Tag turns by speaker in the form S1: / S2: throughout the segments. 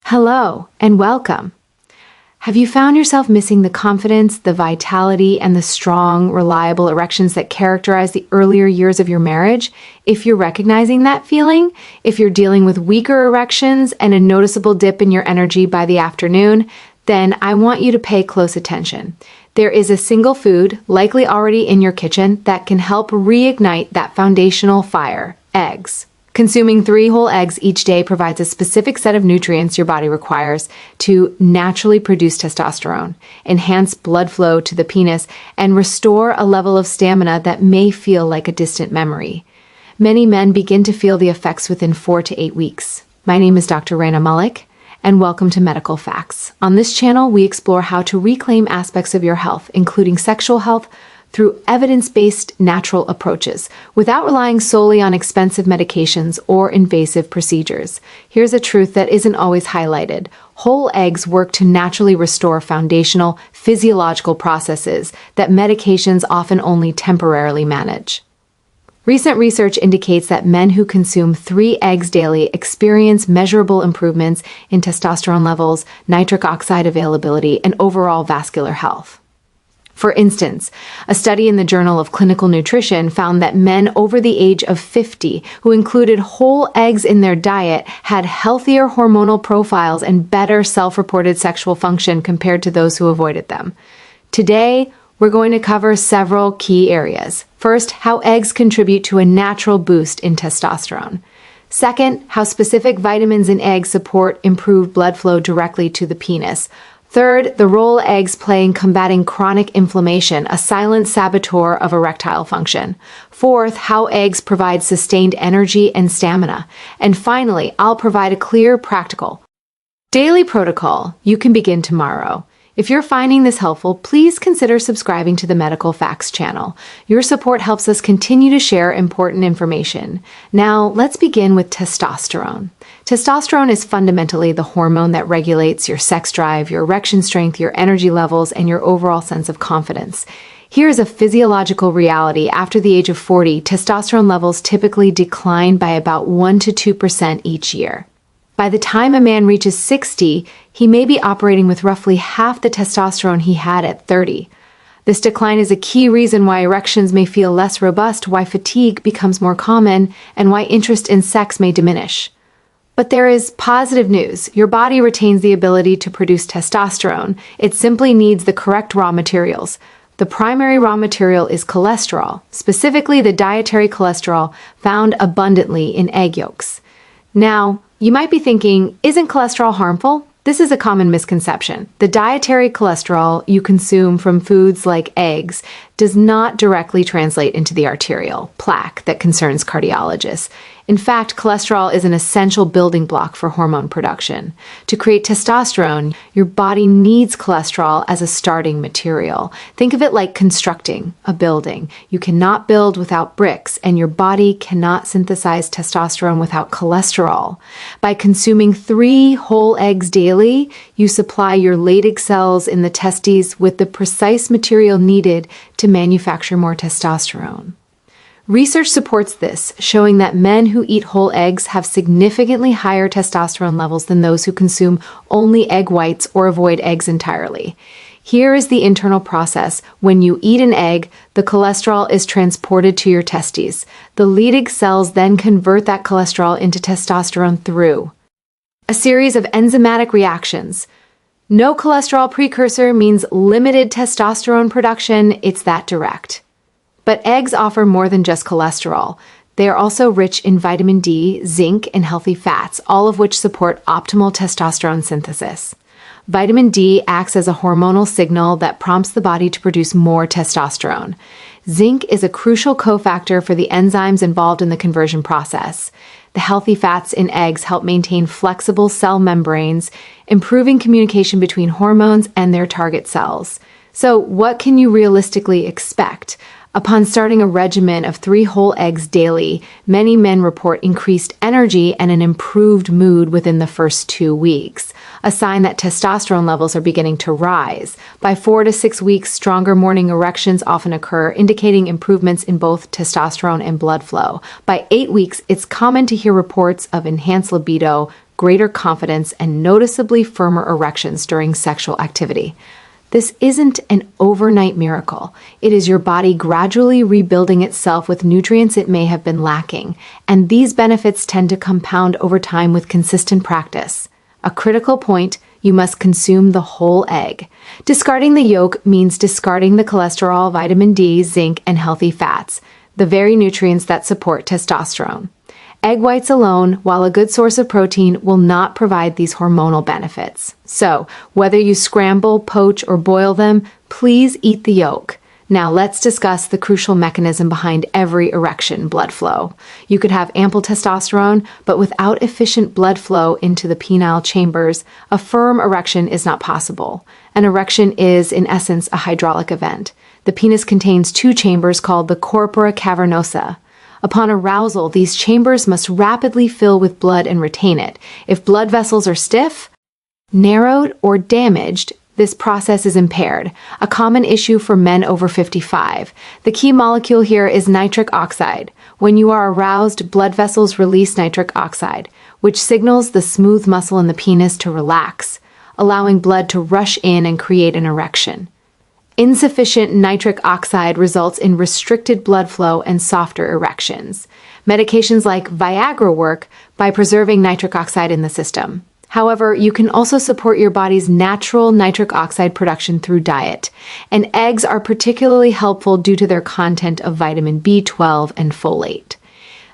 S1: Hello and welcome. Have you found yourself missing the confidence, the vitality, and the strong, reliable erections that characterize the earlier years of your marriage? If you're recognizing that feeling, if you're dealing with weaker erections and a noticeable dip in your energy by the afternoon, then I want you to pay close attention. There is a single food, likely already in your kitchen, that can help reignite that foundational fire: eggs. Consuming 3 whole eggs each day provides a specific set of nutrients your body requires to naturally produce testosterone, enhance blood flow to the penis, and restore a level of stamina that may feel like a distant memory. Many men begin to feel the effects within 4 to 8 weeks. My name is Dr. Raina Malik, and welcome to Medical Facts. On this channel, we explore how to reclaim aspects of your health, including sexual health, through evidence-based natural approaches, without relying solely on expensive medications or invasive procedures. Here's a truth that isn't always highlighted. Whole eggs work to naturally restore foundational physiological processes that medications often only temporarily manage. Recent research indicates that men who consume 3 eggs daily experience measurable improvements in testosterone levels, nitric oxide availability, and overall vascular health. For instance, a study in the Journal of Clinical Nutrition found that men over the age of 50 who included whole eggs in their diet had healthier hormonal profiles and better self-reported sexual function compared to those who avoided them. Today, we're going to cover several key areas. First, how eggs contribute to a natural boost in testosterone. Second, how specific vitamins in eggs support improved blood flow directly to the penis. Third, the role eggs play in combating chronic inflammation, a silent saboteur of erectile function. Fourth, how eggs provide sustained energy and stamina. And finally, I'll provide a clear, practical daily protocol you can begin tomorrow. If you're finding this helpful, please consider subscribing to the Medical Facts channel. Your support helps us continue to share important information. Now, let's begin with testosterone. Testosterone is fundamentally the hormone that regulates your sex drive, your erection strength, your energy levels, and your overall sense of confidence. Here is a physiological reality. After the age of 40, testosterone levels typically decline by about 1 to 2% each year. By the time a man reaches 60, he may be operating with roughly half the testosterone he had at 30. This decline is a key reason why erections may feel less robust, why fatigue becomes more common, and why interest in sex may diminish. But there is positive news. Your body retains the ability to produce testosterone. It simply needs the correct raw materials. The primary raw material is cholesterol, specifically the dietary cholesterol found abundantly in egg yolks. Now, you might be thinking, isn't cholesterol harmful? This is a common misconception. The dietary cholesterol you consume from foods like eggs does not directly translate into the arterial plaque that concerns cardiologists. In fact, cholesterol is an essential building block for hormone production. To create testosterone, your body needs cholesterol as a starting material. Think of it like constructing a building. You cannot build without bricks, and your body cannot synthesize testosterone without cholesterol. By consuming 3 whole eggs daily, you supply your Leydig cells in the testes with the precise material needed to manufacture more testosterone. Research supports this, showing that men who eat whole eggs have significantly higher testosterone levels than those who consume only egg whites or avoid eggs entirely. Here is the internal process. When you eat an egg, the cholesterol is transported to your testes. The Leydig cells then convert that cholesterol into testosterone through a series of enzymatic reactions. No cholesterol precursor means limited testosterone production. It's that direct. But eggs offer more than just cholesterol. They are also rich in vitamin D, zinc, and healthy fats, all of which support optimal testosterone synthesis. Vitamin D acts as a hormonal signal that prompts the body to produce more testosterone. Zinc is a crucial cofactor for the enzymes involved in the conversion process. The healthy fats in eggs help maintain flexible cell membranes, improving communication between hormones and their target cells. So, what can you realistically expect? Upon starting a regimen of 3 whole eggs daily, many men report increased energy and an improved mood within the first 2 weeks, a sign that testosterone levels are beginning to rise. By 4 to 6 weeks, stronger morning erections often occur, indicating improvements in both testosterone and blood flow. By 8 weeks, it's common to hear reports of enhanced libido, greater confidence, and noticeably firmer erections during sexual activity. This isn't an overnight miracle. It is your body gradually rebuilding itself with nutrients it may have been lacking, and these benefits tend to compound over time with consistent practice. A critical point: you must consume the whole egg. Discarding the yolk means discarding the cholesterol, vitamin D, zinc, and healthy fats, the very nutrients that support testosterone. Egg whites alone, while a good source of protein, will not provide these hormonal benefits. So, whether you scramble, poach, or boil them, please eat the yolk. Now let's discuss the crucial mechanism behind every erection: blood flow. You could have ample testosterone, but without efficient blood flow into the penile chambers, a firm erection is not possible. An erection is, in essence, a hydraulic event. The penis contains two chambers called the corpora cavernosa. Upon arousal, these chambers must rapidly fill with blood and retain it. If blood vessels are stiff, narrowed, or damaged, this process is impaired, a common issue for men over 55. The key molecule here is nitric oxide. When you are aroused, blood vessels release nitric oxide, which signals the smooth muscle in the penis to relax, allowing blood to rush in and create an erection. Insufficient nitric oxide results in restricted blood flow and softer erections. Medications like Viagra work by preserving nitric oxide in the system. However, you can also support your body's natural nitric oxide production through diet, and eggs are particularly helpful due to their content of vitamin B12 and folate.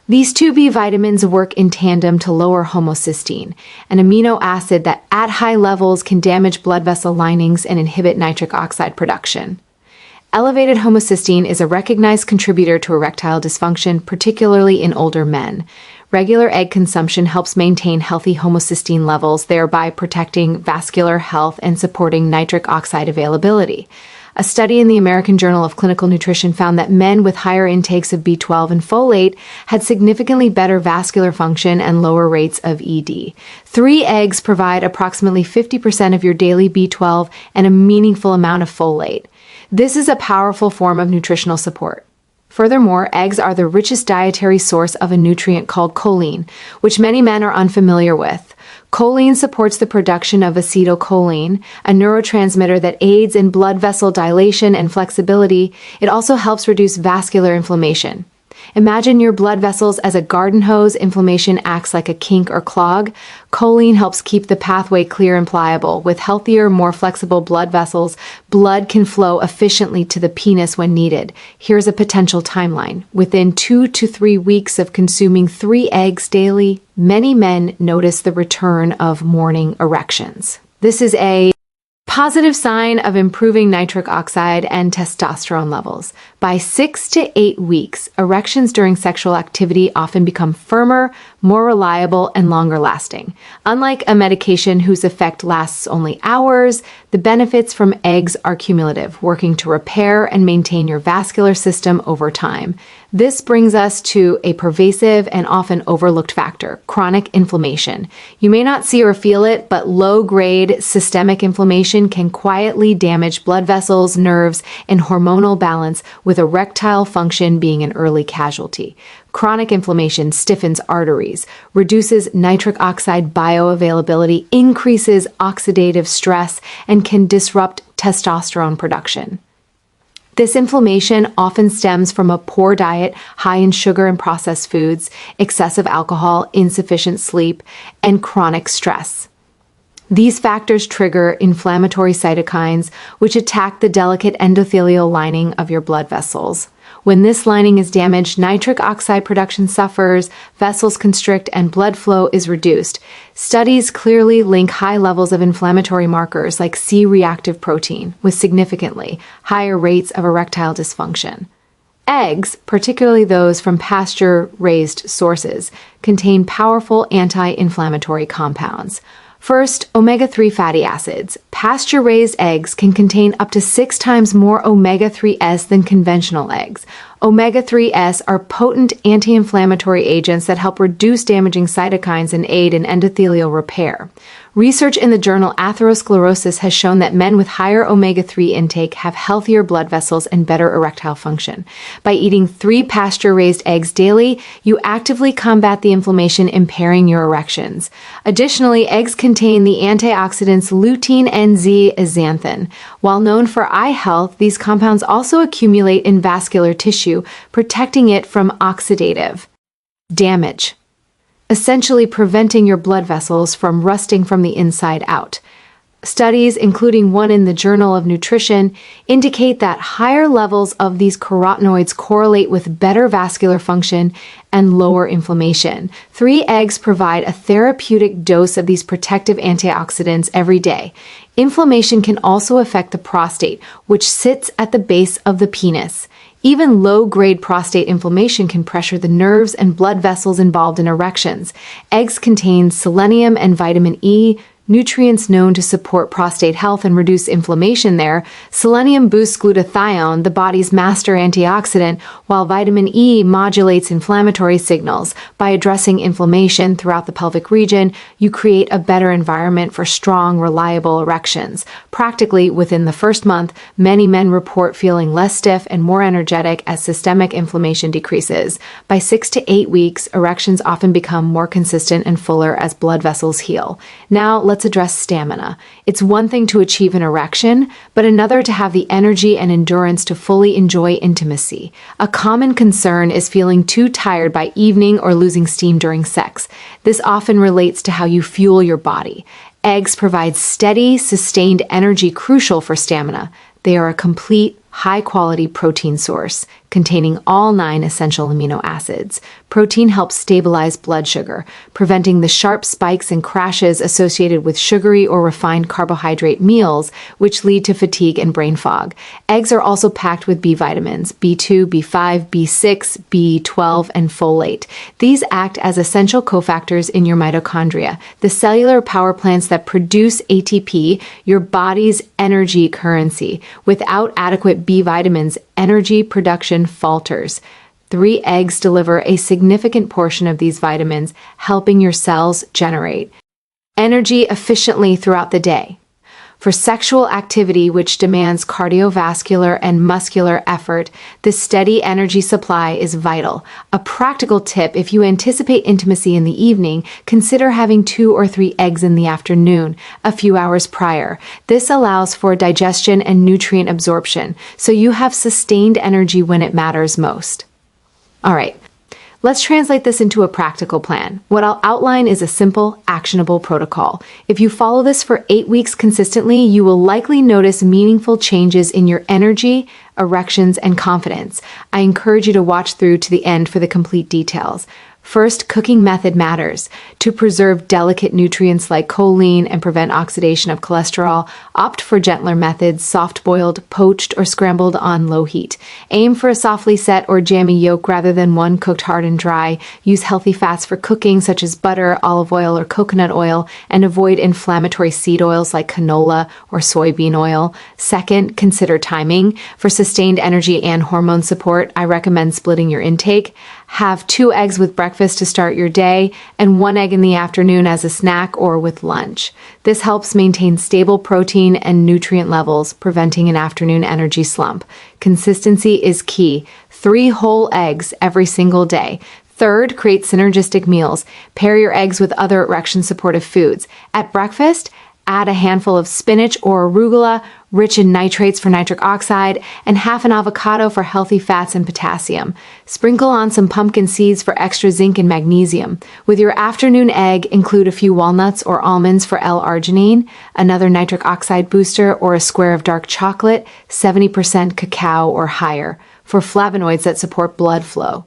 S1: These two B vitamins work in tandem to lower homocysteine, an amino acid that at high levels can damage blood vessel linings and inhibit nitric oxide production. Elevated homocysteine is a recognized contributor to erectile dysfunction, particularly in older men. Regular egg consumption helps maintain healthy homocysteine levels, thereby protecting vascular health and supporting nitric oxide availability. A study in the American Journal of Clinical Nutrition found that men with higher intakes of B12 and folate had significantly better vascular function and lower rates of ED. 3 eggs provide approximately 50% of your daily B12 and a meaningful amount of folate. This is a powerful form of nutritional support. Furthermore, eggs are the richest dietary source of a nutrient called choline, which many men are unfamiliar with. Choline supports the production of acetylcholine, a neurotransmitter that aids in blood vessel dilation and flexibility. It also helps reduce vascular inflammation. Imagine your blood vessels as a garden hose. Inflammation acts like a kink or clog. Choline helps keep the pathway clear and pliable. With healthier, more flexible blood vessels, blood can flow efficiently to the penis when needed. Here's a potential timeline. Within 2 to 3 weeks of consuming 3 eggs daily, many men notice the return of morning erections. This is a positive sign of improving nitric oxide and testosterone levels. By 6 to 8 weeks, erections during sexual activity often become firmer, more reliable, and longer lasting. Unlike a medication whose effect lasts only hours, the benefits from eggs are cumulative, working to repair and maintain your vascular system over time. This brings us to a pervasive and often overlooked factor: chronic inflammation. You may not see or feel it, but low-grade systemic inflammation can quietly damage blood vessels, nerves, and hormonal balance, with erectile function being an early casualty. Chronic inflammation stiffens arteries, reduces nitric oxide bioavailability, increases oxidative stress, and can disrupt testosterone production. This inflammation often stems from a poor diet high in sugar and processed foods, excessive alcohol, insufficient sleep, and chronic stress. These factors trigger inflammatory cytokines, which attack the delicate endothelial lining of your blood vessels. When this lining is damaged, nitric oxide production suffers, vessels constrict, and blood flow is reduced. Studies clearly link high levels of inflammatory markers like C-reactive protein with significantly higher rates of erectile dysfunction. Eggs, particularly those from pasture-raised sources, contain powerful anti-inflammatory compounds. First, omega-3 fatty acids. Pasture-raised eggs can contain up to 6 times more omega-3s than conventional eggs. Omega-3s are potent anti-inflammatory agents that help reduce damaging cytokines and aid in endothelial repair. Research in the journal Atherosclerosis has shown that men with higher omega-3 intake have healthier blood vessels and better erectile function. By eating 3 pasture-raised eggs daily, you actively combat the inflammation impairing your erections. Additionally, eggs contain the antioxidants lutein and zeaxanthin. While known for eye health, these compounds also accumulate in vascular tissue, protecting it from oxidative damage, essentially preventing your blood vessels from rusting from the inside out. Studies, including one in the Journal of Nutrition, indicate that higher levels of these carotenoids correlate with better vascular function and lower inflammation. 3 eggs provide a therapeutic dose of these protective antioxidants every day. Inflammation can also affect the prostate, which sits at the base of the penis. Even low-grade prostate inflammation can pressure the nerves and blood vessels involved in erections. Eggs contain selenium and vitamin E, nutrients known to support prostate health and reduce inflammation there. Selenium boosts glutathione, the body's master antioxidant, while vitamin E modulates inflammatory signals. By addressing inflammation throughout the pelvic region, you create a better environment for strong, reliable erections. Practically, within the first month, many men report feeling less stiff and more energetic as systemic inflammation decreases. By 6 to 8 weeks, erections often become more consistent and fuller as blood vessels heal. Now, let's address stamina. It's one thing to achieve an erection, but another to have the energy and endurance to fully enjoy intimacy. A common concern is feeling too tired by evening or losing steam during sex. This often relates to how you fuel your body. Eggs provide steady, sustained energy crucial for stamina. They are a complete, high-quality protein source containing all 9 essential amino acids. Protein helps stabilize blood sugar, preventing the sharp spikes and crashes associated with sugary or refined carbohydrate meals, which lead to fatigue and brain fog. Eggs are also packed with B vitamins, B2, B5, B6, B12, and folate. These act as essential cofactors in your mitochondria, the cellular power plants that produce ATP, your body's energy currency. Without adequate B vitamins, energy production falters. 3 eggs deliver a significant portion of these vitamins, helping your cells generate energy efficiently throughout the day. For sexual activity, which demands cardiovascular and muscular effort, the steady energy supply is vital. A practical tip: if you anticipate intimacy in the evening, consider having 2 or 3 eggs in the afternoon, a few hours prior. This allows for digestion and nutrient absorption, so you have sustained energy when it matters most. All right. Let's translate this into a practical plan. What I'll outline is a simple, actionable protocol. If you follow this for 8 weeks consistently, you will likely notice meaningful changes in your energy, erections, and confidence. I encourage you to watch through to the end for the complete details. First, cooking method matters. To preserve delicate nutrients like choline and prevent oxidation of cholesterol, opt for gentler methods: soft-boiled, poached, or scrambled on low heat. Aim for a softly set or jammy yolk rather than one cooked hard and dry. Use healthy fats for cooking, such as butter, olive oil, or coconut oil, and avoid inflammatory seed oils like canola or soybean oil. Second, consider timing. For sustained energy and hormone support, I recommend splitting your intake. Have 2 eggs with breakfast to start your day and 1 egg in the afternoon as a snack or with lunch. This helps maintain stable protein and nutrient levels, preventing an afternoon energy slump. Consistency is key. 3 whole eggs every single day. Third, create synergistic meals. Pair your eggs with other erection-supportive foods. At breakfast, add a handful of spinach or arugula, rich in nitrates for nitric oxide, and half an avocado for healthy fats and potassium. Sprinkle on some pumpkin seeds for extra zinc and magnesium. With your afternoon egg, include a few walnuts or almonds for L-arginine, another nitric oxide booster, or a square of dark chocolate, 70% cacao or higher, for flavonoids that support blood flow.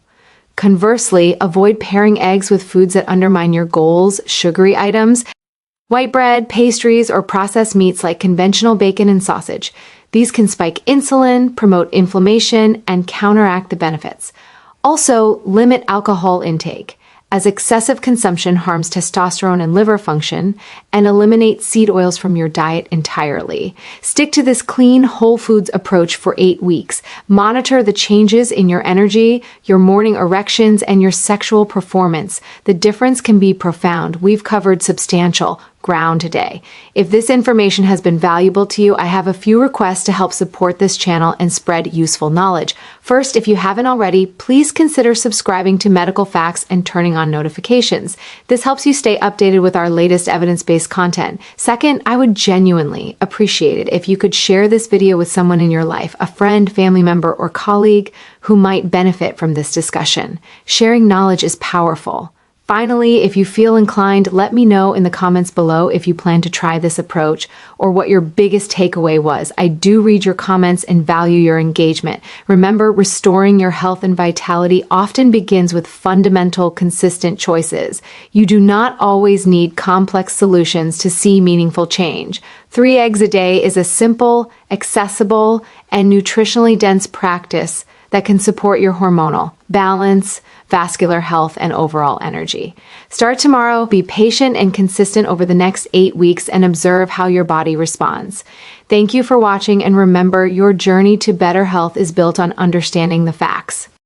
S1: Conversely, avoid pairing eggs with foods that undermine your goals, sugary items, white bread, pastries, or processed meats like conventional bacon and sausage. These can spike insulin, promote inflammation, and counteract the benefits. Also, limit alcohol intake, as excessive consumption harms testosterone and liver function, and eliminate seed oils from your diet entirely. Stick to this clean, whole foods approach for 8 weeks. Monitor the changes in your energy, your morning erections, and your sexual performance. The difference can be profound. We've covered substantial, ground today. If this information has been valuable to you, I have a few requests to help support this channel and spread useful knowledge. First, if you haven't already, please consider subscribing to Medical Facts and turning on notifications. This helps you stay updated with our latest evidence-based content. Second, I would genuinely appreciate it if you could share this video with someone in your life, a friend, family member, or colleague who might benefit from this discussion. Sharing knowledge is powerful. Finally, if you feel inclined, let me know in the comments below if you plan to try this approach or what your biggest takeaway was. I do read your comments and value your engagement. Remember, restoring your health and vitality often begins with fundamental, consistent choices. You do not always need complex solutions to see meaningful change. 3 eggs a day is a simple, accessible, and nutritionally dense practice that can support your hormonal balance, vascular health, and overall energy. Start tomorrow, be patient and consistent over the next 8 weeks, and observe how your body responds. Thank you for watching, and remember, your journey to better health is built on understanding the facts.